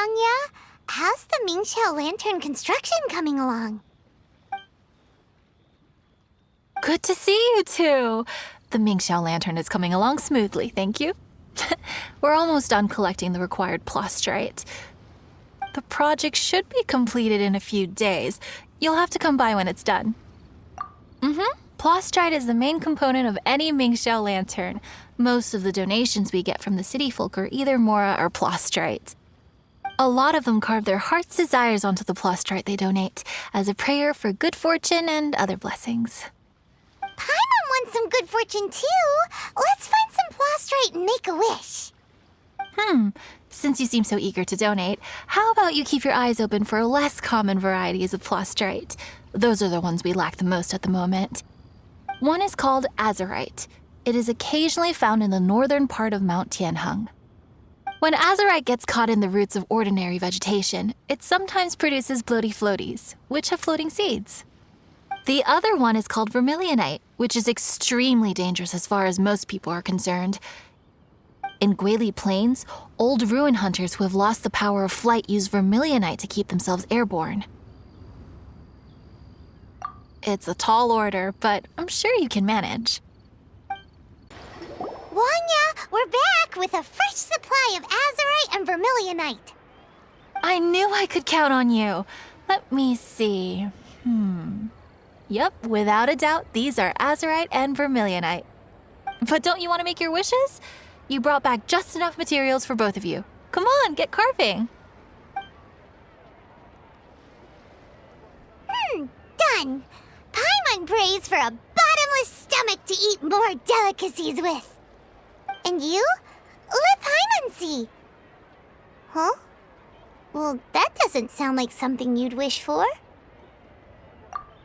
Wangya. How's the Mingxiao Lantern construction coming along? Good to see you two. The Mingxiao Lantern is coming along smoothly, thank you. We're almost done collecting the required plastrite. The project should be completed in a few days. You'll have to come by when it's done. Plastrite is the main component of any Mingxiao Lantern. Most of the donations we get from the city folk are either Mora or plastrite. A lot of them carve their heart's desires onto the plastrite they donate as a prayer for good fortune and other blessings. Paimon wants some good fortune too. Let's find some plastrite and make a wish. Since you seem so eager to donate, how about you keep your eyes open for less common varieties of plastrite? Those are the ones we lack the most at the moment. One is called azurite. It is occasionally found in the northern part of Mount Tianheng. When azurite gets caught in the roots of ordinary vegetation, it sometimes produces bloaty floaties, which have floating seeds. The other one is called vermilionite, which is extremely dangerous as far as most people are concerned. In Guili Plains, old ruin hunters who have lost the power of flight use vermilionite to keep themselves airborne. It's a tall order, but I'm sure you can manage. Wanya, we're back with a fresh supply of azurite and vermilionite. I knew I could count on you. Let me see. Yep, without a doubt, these are azurite and vermilionite. But don't you want to make your wishes? You brought back just enough materials for both of you. Come on, get carving. Done. Paimon prays for a bottomless stomach to eat more delicacies with. And you? Let Paimon see. Huh? Well, that doesn't sound like something you'd wish for.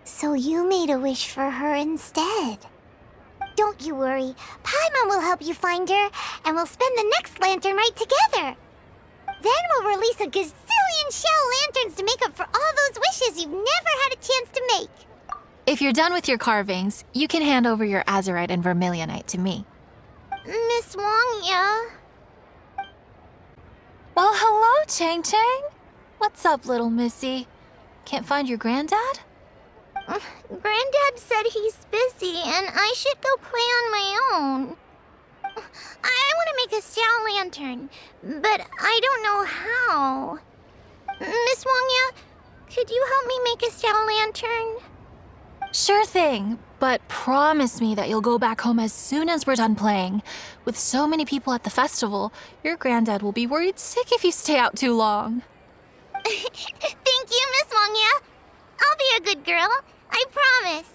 So you made a wish for her instead. Don't you worry. Paimon will help you find her, and we'll spend the next lantern right together. Then we'll release a gazillion shell lanterns to make up for all those wishes you've never had a chance to make. If you're done with your carvings, you can hand over your azurite and vermilionite to me. Miss Wangya. Well, hello, Chang Chang. What's up, little missy? Can't find your granddad? Granddad said he's busy and I should go play on my own. I want to make a Xiao lantern, but I don't know how. Miss Wangya, could you help me make a Xiao lantern? Sure thing, but promise me that you'll go back home as soon as we're done playing. With so many people at the festival, your granddad will be worried sick if you stay out too long. Thank you, Miss Wangya. I'll be a good girl. I promise.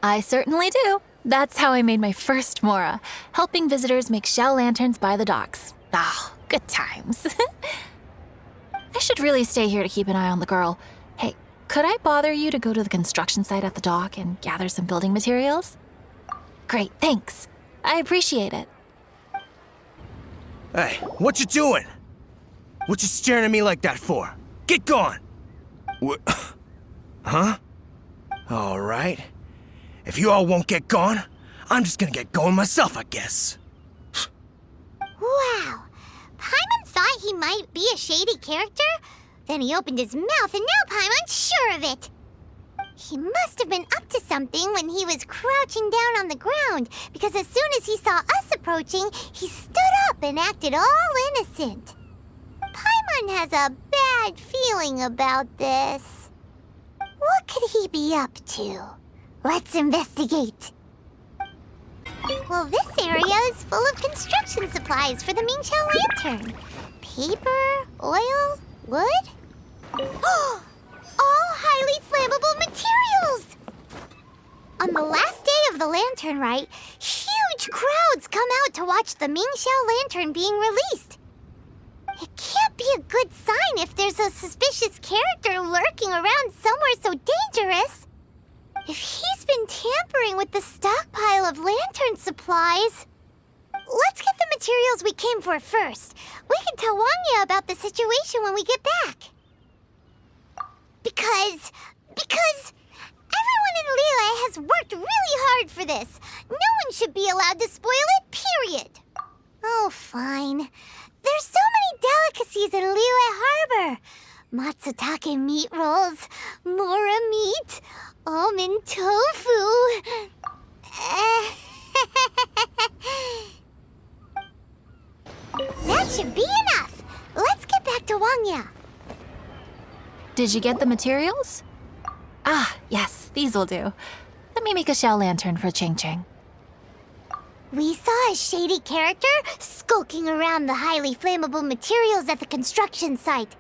I certainly do. That's how I made my first Mora, helping visitors make shell lanterns by the docks. Ah, good times. I should really stay here to keep an eye on the girl. Hey, could I bother you to go to the construction site at the dock and gather some building materials? Great, thanks. I appreciate it. Hey, what you doing? What you staring at me like that for? Get gone! What? Huh? All right. If you all won't get gone, I'm just gonna get going myself, I guess. Wow. Paimon thought he might be a shady character. Then he opened his mouth and now Paimon's sure of it. He must have been up to something when he was crouching down on the ground, because as soon as he saw us approaching, he stood up and acted all innocent. Paimon has a bad feeling about this. What could he be up to? Let's investigate. Well, this area is full of construction supplies for the Mingxiao Lantern. Paper, oil, wood. All highly flammable materials! On the last day of the Lantern Rite, huge crowds come out to watch the Mingxiao Lantern being released. It can't be a good sign if there's a suspicious character lurking around somewhere so dangerous. If he's been tampering with the stockpile of lantern supplies... Let's get the materials we came for first. We can tell Wangya about the situation when we get back. Because everyone in Liyue has worked really hard for this. No one should be allowed to spoil it, period. Oh, fine. There's so many delicacies in Liyue more. Matsutake meat rolls, mora meat, almond tofu. That should be enough. Let's get back to Wangya. Did you get the materials? Ah, yes, these will do. Let me make a shell lantern for Ching Ching. We saw a shady character skulking around the highly flammable materials at the construction site.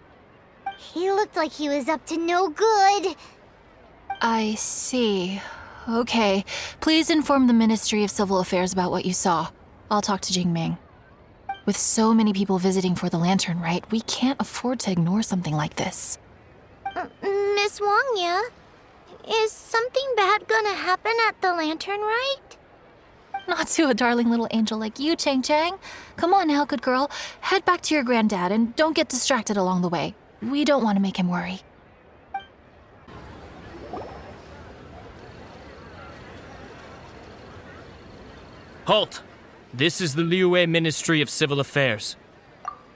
He looked like he was up to no good. I see. Okay, please inform the Ministry of Civil Affairs about what you saw. I'll talk to Jingming. With so many people visiting for the lantern rite, we can't afford to ignore something like this. Miss Wangya, is something bad gonna happen at the lantern rite? Not to a darling little angel like you, Chang Chang. Come on now, good girl. Head back to your granddad and don't get distracted along the way. We don't want to make him worry. Halt! This is the Liyue Ministry of Civil Affairs.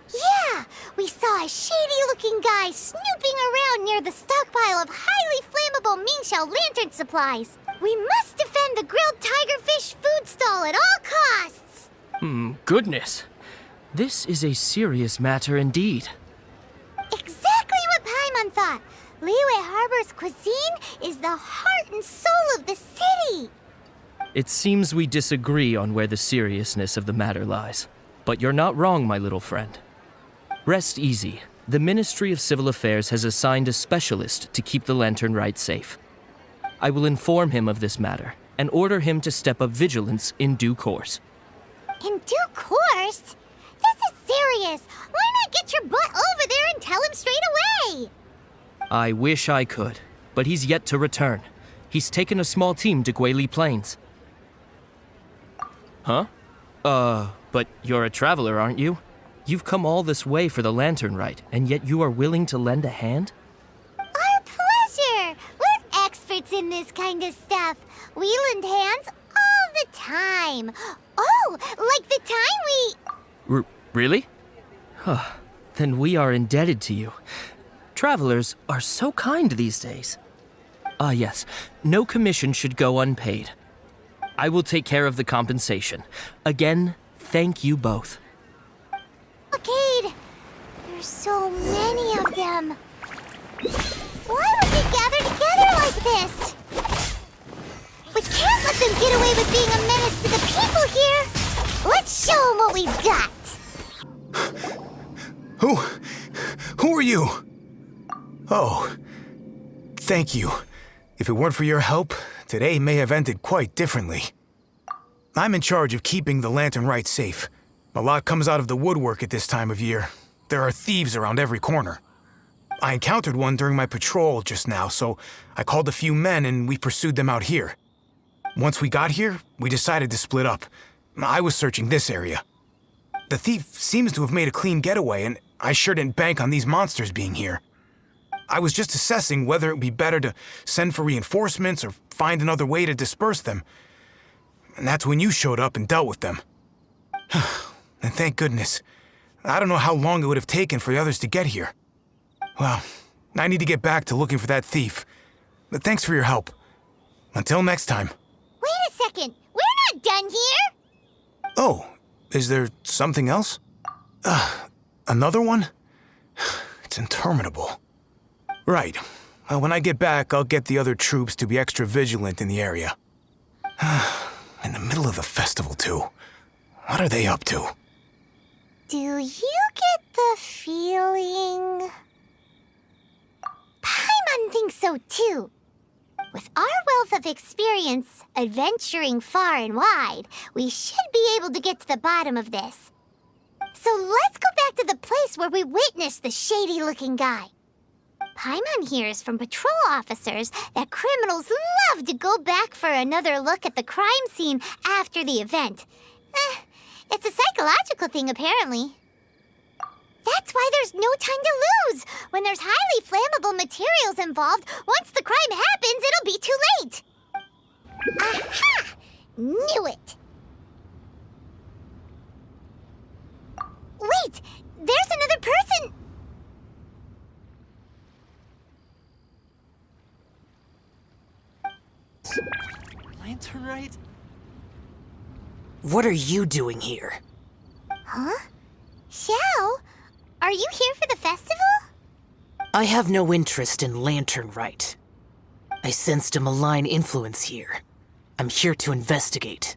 Yeah, we saw a shady-looking guy snooping around near the stockpile of highly flammable Mingxiao lantern supplies. We must defend the grilled tigerfish food stall at all costs! Goodness. This is a serious matter indeed. Exactly what Paimon thought. Liyue Harbor's cuisine is the heart and soul of the city. It seems we disagree on where the seriousness of the matter lies. But you're not wrong, my little friend. Rest easy. The Ministry of Civil Affairs has assigned a specialist to keep the lantern rite safe. I will inform him of this matter and order him to step up vigilance in due course. In due course? This is serious. Why not get your butt over there and tell him straight away? I wish I could, but he's yet to return. He's taken a small team to Guili Plains. Huh? But you're a traveler, aren't you? You've come all this way for the lantern rite, and yet you are willing to lend a hand? Our pleasure. We're experts in this kind of stuff. We lend hands all the time. Oh, like the time we... Really? Huh. Then we are indebted to you. Travelers are so kind these days. Ah, yes. No commission should go unpaid. I will take care of the compensation. Again, thank you both. Arcade. There's so many of them. Why would they gather together like this? We can't let them get away with being a menace to the people here. Let's show them what we've got. Who are you? Oh, thank you. If it weren't for your help, today may have ended quite differently. I'm in charge of keeping the lantern rite safe. A lot comes out of the woodwork at this time of year. There are thieves around every corner. I encountered one during my patrol just now, so I called a few men and we pursued them out here. Once we got here, we decided to split up. I was searching this area. The thief seems to have made a clean getaway, and I sure didn't bank on these monsters being here. I was just assessing whether it would be better to send for reinforcements or find another way to disperse them. And that's when you showed up and dealt with them. And thank goodness. I don't know how long it would have taken for the others to get here. Well, I need to get back to looking for that thief. But thanks for your help. Until next time. Wait a second. We're not done here. Oh, is there something else? Another one? It's interminable. Right. Well, when I get back, I'll get the other troops to be extra vigilant in the area. In the middle of the festival, too. What are they up to? Do you get the feeling... Paimon thinks so, too. With our wealth of experience, adventuring far and wide, we should be able to get to the bottom of this. So let's go back to the place where we witnessed the shady-looking guy. Paimon hears from patrol officers that criminals love to go back for another look at the crime scene after the event. It's a psychological thing, apparently. That's why there's no time to lose. When there's highly flammable materials involved, once the crime happens, it'll be too late. Aha! Knew it. Wait, there's another person. Lantern Rite? What are you doing here? Huh? Xiao, are you here for the festival? I have no interest in Lantern Rite. I sensed a malign influence here. I'm here to investigate.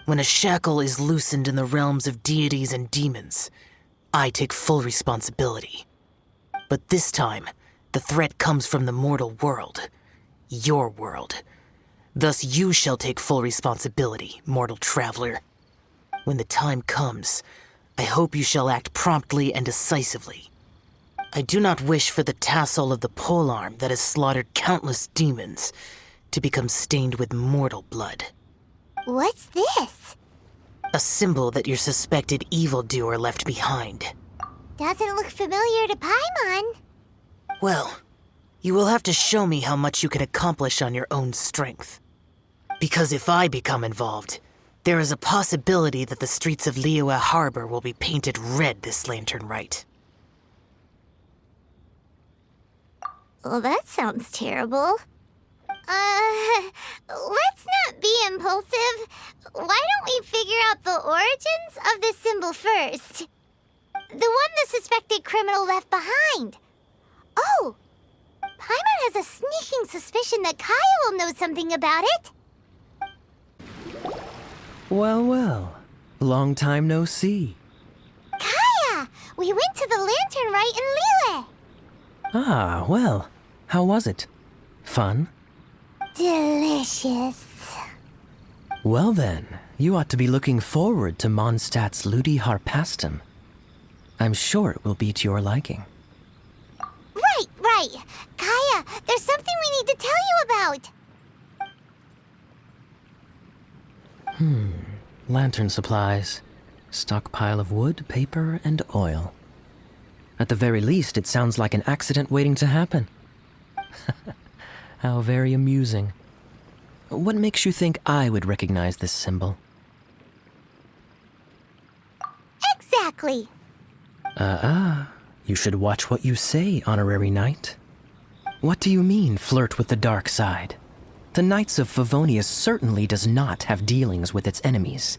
When a shackle is loosened in the realms of deities and demons, I take full responsibility. But this time, the threat comes from the mortal world. Your world. Thus you shall take full responsibility, mortal traveler. When the time comes, I hope you shall act promptly and decisively. I do not wish for the tassel of the polearm that has slaughtered countless demons to become stained with mortal blood. What's this? A symbol that your suspected evildoer left behind. Doesn't look familiar to Paimon. Well, you will have to show me how much you can accomplish on your own strength. Because if I become involved, there is a possibility that the streets of Liyue Harbor will be painted red this Lantern Rite. Well, that sounds terrible. Let's not be impulsive. Why don't we figure out the origins of this symbol first? The one the suspected criminal left behind. Oh! Paimon has a sneaking suspicion that Kaya will know something about it. Well, well. Long time no see. Kaya! We went to the Lantern Rite in Liyue. Ah, well. How was it? Fun? Delicious. Well then, you ought to be looking forward to Mondstadt's Ludi Harpastum. I'm sure it will be to your liking. Right. Kaya, there's something we need to tell you about. Lantern supplies. Stockpile of wood, paper, and oil. At the very least, it sounds like an accident waiting to happen. How very amusing. What makes you think I would recognize this symbol? Exactly. You should watch what you say, honorary knight. What do you mean, flirt with the dark side? The Knights of Favonius certainly does not have dealings with its enemies.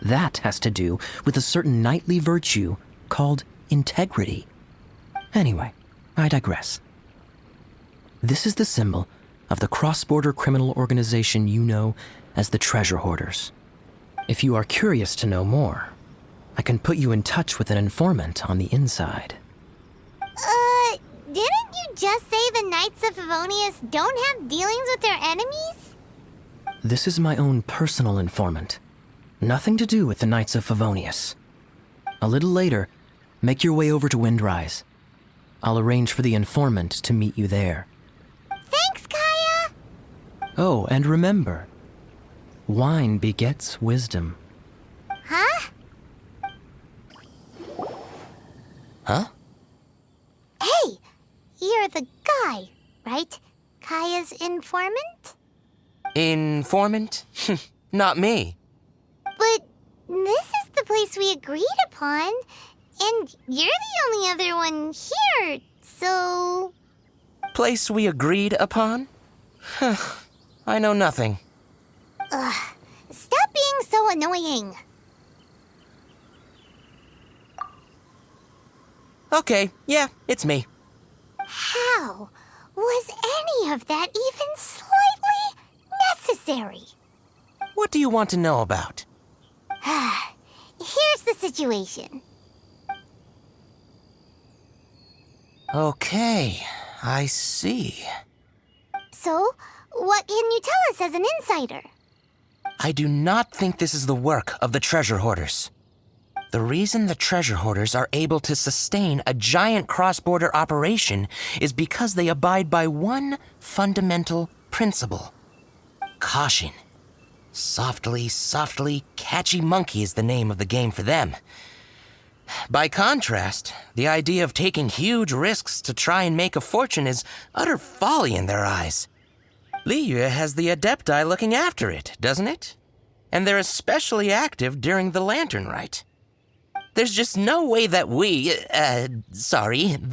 That has to do with a certain knightly virtue called integrity. Anyway, I digress. This is the symbol of the cross-border criminal organization you know as the Treasure Hoarders. If you are curious to know more, I can put you in touch with an informant on the inside. Didn't you just say the Knights of Favonius don't have dealings with their enemies? This is my own personal informant. Nothing to do with the Knights of Favonius. A little later, make your way over to Windrise. I'll arrange for the informant to meet you there. Thanks, Kaya! Oh, and remember, wine begets wisdom. Huh? Huh? Hey! You're the guy, right? Kaya's informant? Informant? Not me. But this is the place we agreed upon, and you're the only other one here, so... Place we agreed upon? I know nothing. Stop being so annoying. Okay, yeah, it's me. How was any of that even slightly necessary? What do you want to know about? Here's the situation. Okay, I see. So, what can you tell us as an insider? I do not think this is the work of the Treasure Hoarders. The reason the Treasure Hoarders are able to sustain a giant cross-border operation is because they abide by one fundamental principle. Caution. Softly, catchy monkey is the name of the game for them. By contrast, the idea of taking huge risks to try and make a fortune is utter folly in their eyes. Liyue has the Adepti looking after it, doesn't it? And they're especially active during the Lantern Rite. There's just no way that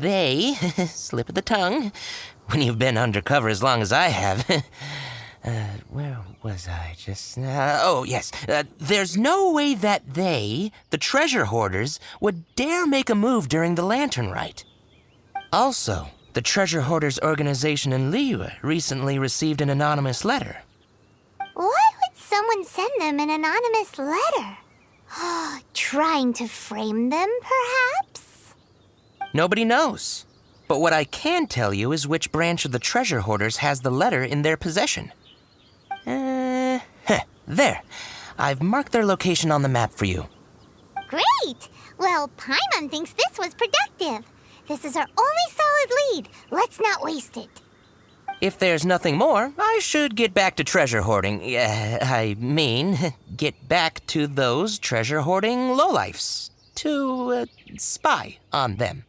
they, slip of the tongue, when you've been undercover as long as I have, Where was I just now? Oh, yes. There's no way that they, the treasure hoarders, would dare make a move during the lantern rite. Also, the treasure hoarders organization in Liyue recently received an anonymous letter. Why would someone send them an anonymous letter? Trying to frame them, perhaps? Nobody knows. But what I can tell you is which branch of the treasure hoarders has the letter in their possession. There. I've marked their location on the map for you. Great! Well, Paimon thinks this was productive. This is our only solid lead. Let's not waste it. If there's nothing more, I should get back to treasure hoarding. Get back to those treasure hoarding lowlifes. To, spy on them.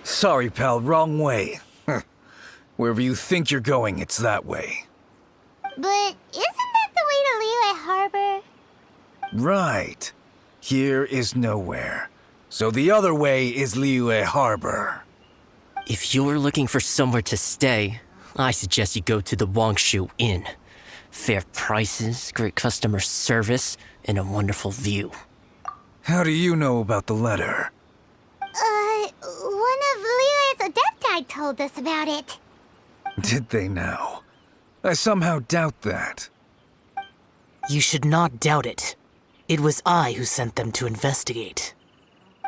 Sorry, pal, wrong way. Wherever you think you're going, it's that way. But isn't that the way to Liyue Harbor? Right. Here is nowhere. So the other way is Liyue Harbor. If you're looking for somewhere to stay, I suggest you go to the Wangshu Inn. Fair prices, great customer service, and a wonderful view. How do you know about the letter? One of Liyue's Adepti told us about it. Did they now? I somehow doubt that. You should not doubt it. It was I who sent them to investigate.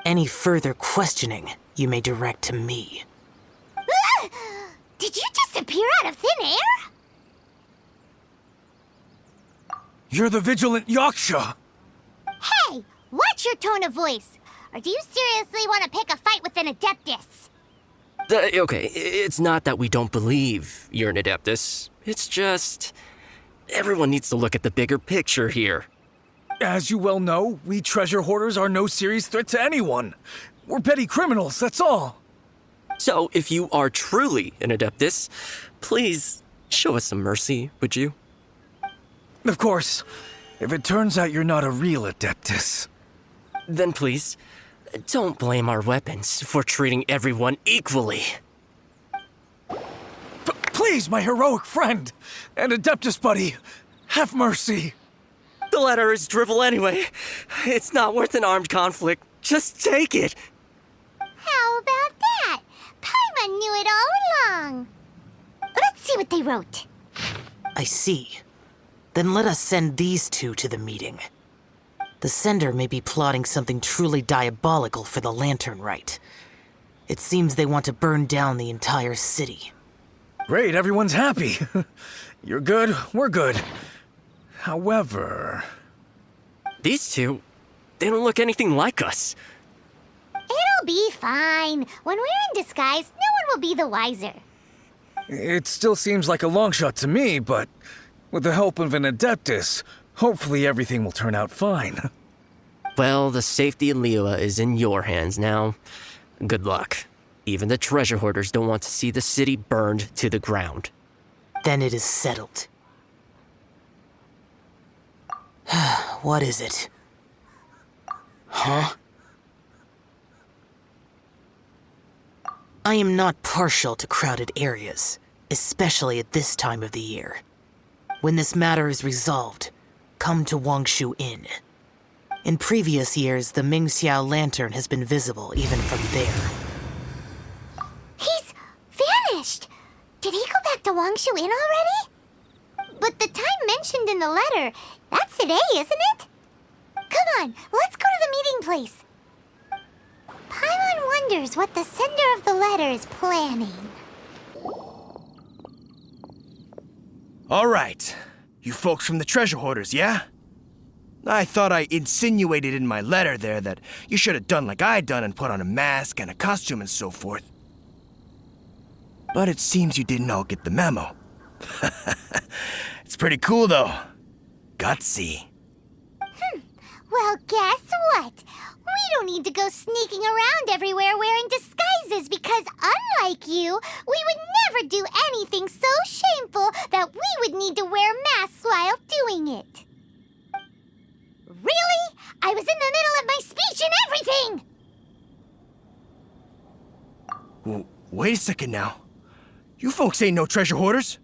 Any further questioning you may direct to me. Did you just appear out of thin air? You're the vigilant Yaksha! Hey, watch your tone of voice. Or do you seriously want to pick a fight with an Adeptus? Okay, it's not that we don't believe you're an Adeptus. It's just... everyone needs to look at the bigger picture here. As you well know, we treasure hoarders are no serious threat to anyone. We're petty criminals, that's all. So, if you are truly an Adeptus, please show us some mercy, would you? Of course, if it turns out you're not a real Adeptus. Then please, don't blame our weapons for treating everyone equally. Please, my heroic friend and Adeptus buddy, have mercy. The letter is drivel anyway. It's not worth an armed conflict. Just take it. How about that? Paimon knew it all along. Let's see what they wrote. I see. Then let us send these two to the meeting. The sender may be plotting something truly diabolical for the lantern rite. It seems they want to burn down the entire city. Great, everyone's happy. You're good, we're good. However... These two, they don't look anything like us. It'll be fine. When we're in disguise, no one will be the wiser. It still seems like a long shot to me, but with the help of an Adeptus, hopefully everything will turn out fine. Well, the safety in Liyue is in your hands now. Good luck. Even the treasure hoarders don't want to see the city burned to the ground. Then it is settled. What is it? Huh? I am not partial to crowded areas, especially at this time of the year. When this matter is resolved, come to Wangshu Inn. In previous years, the Mingxiao lantern has been visible even from there. He's vanished. Did he go back to Wangshu Inn already? But the time mentioned in the letter, that's today, isn't it? Come on, let's go to the meeting place. Paimon wonders what the sender of the letter is planning. All right. You folks from the treasure hoarders, yeah? I thought I insinuated in my letter there that you should have done like I done and put on a mask and a costume and so forth. But it seems you didn't all get the memo. It's pretty cool, though. Gutsy. Well, guess what? We don't need to go sneaking around everywhere wearing disguises because, unlike you, we would never do anything so shameful that we would need to wear masks while doing it. Really? I was in the middle of my speech and everything! Wait a second now. You folks ain't no treasure hoarders.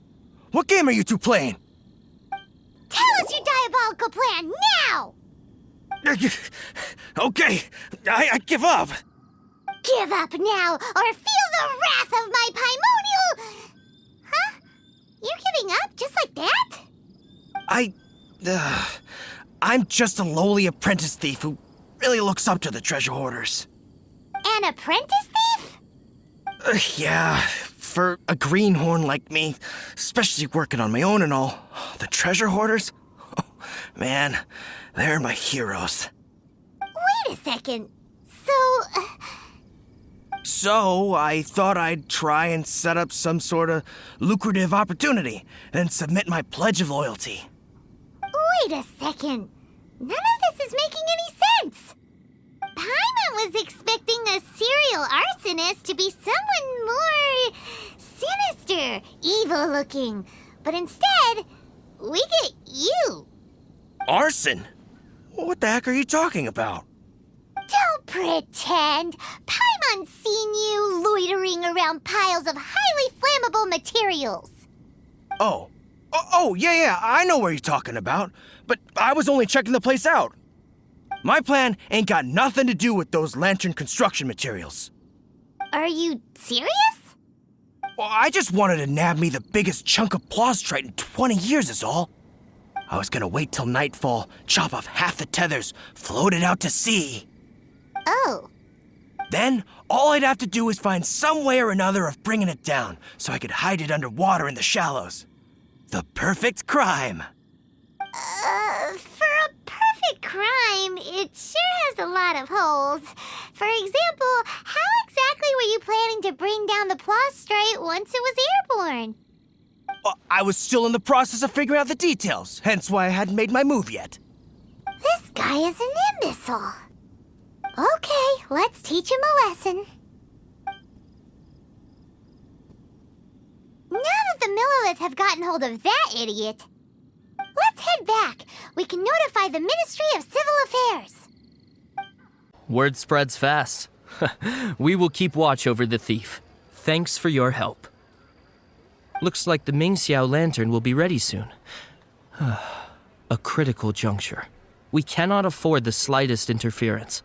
What game are you two playing? Tell us your diabolical plan now! Okay, I give up. Give up now, or feel the wrath of my Paimonial... Huh? You're giving up just like that? I'm just a lowly apprentice thief who really looks up to the treasure hoarders. An apprentice thief? Yeah, for a greenhorn like me, especially working on my own and all, the treasure hoarders? Oh, man, they're my heroes. Wait a second. So, I thought I'd try and set up some sort of lucrative opportunity and submit my pledge of loyalty. Wait a second. None of this is making any sense. Paimon was expecting a serial arsonist to be someone more sinister, evil-looking. But instead, we get you. Arson? What the heck are you talking about? Don't pretend. Paimon's seen you loitering around piles of highly flammable materials. Oh, yeah, I know what you're talking about. But I was only checking the place out. My plan ain't got nothing to do with those lantern construction materials. Are you serious? Well, I just wanted to nab me the biggest chunk of plaustrite in 20 years is all. I was gonna wait till nightfall, chop off half the tethers, float it out to sea. Oh. Then, all I'd have to do is find some way or another of bringing it down so I could hide it underwater in the shallows. The perfect crime. For a perfect crime, it sure has a lot of holes. For example, how exactly were you planning to bring down the plaustrite once it was airborne? I was still in the process of figuring out the details, hence why I hadn't made my move yet. This guy is an imbecile. Okay, let's teach him a lesson. Now that the Millilith have gotten hold of that idiot, let's head back. We can notify the Ministry of Civil Affairs. Word spreads fast. We will keep watch over the thief. Thanks for your help. Looks like the Mingxiao lantern will be ready soon. A critical juncture. We cannot afford the slightest interference.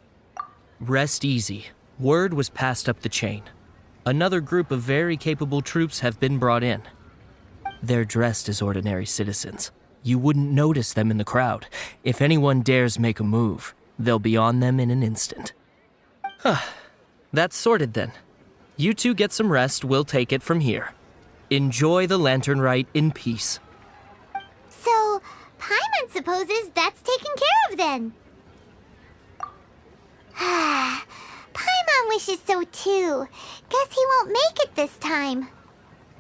Rest easy. Word was passed up the chain. Another group of very capable troops have been brought in. They're dressed as ordinary citizens. You wouldn't notice them in the crowd. If anyone dares make a move, they'll be on them in an instant. That's sorted then. You two get some rest, we'll take it from here. Enjoy the lantern rite in peace. So, Paimon supposes that's taken care of then. Paimon wishes so too. Guess he won't make it this time.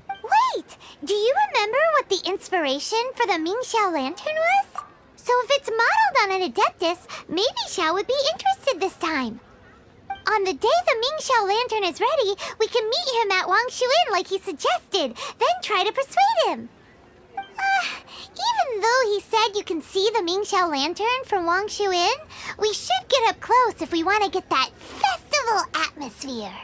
Wait, do you remember what the inspiration for the Mingxiao lantern was? So if it's modeled on an Adeptus, maybe Xiao would be interested this time. On the day the Mingxiao lantern is ready, we can meet him at Wangshu Inn like he suggested, then try to persuade him. Even though he said you can see the Mingxiao lantern from Wangshu Inn, we should get up close if we want to get that festival atmosphere.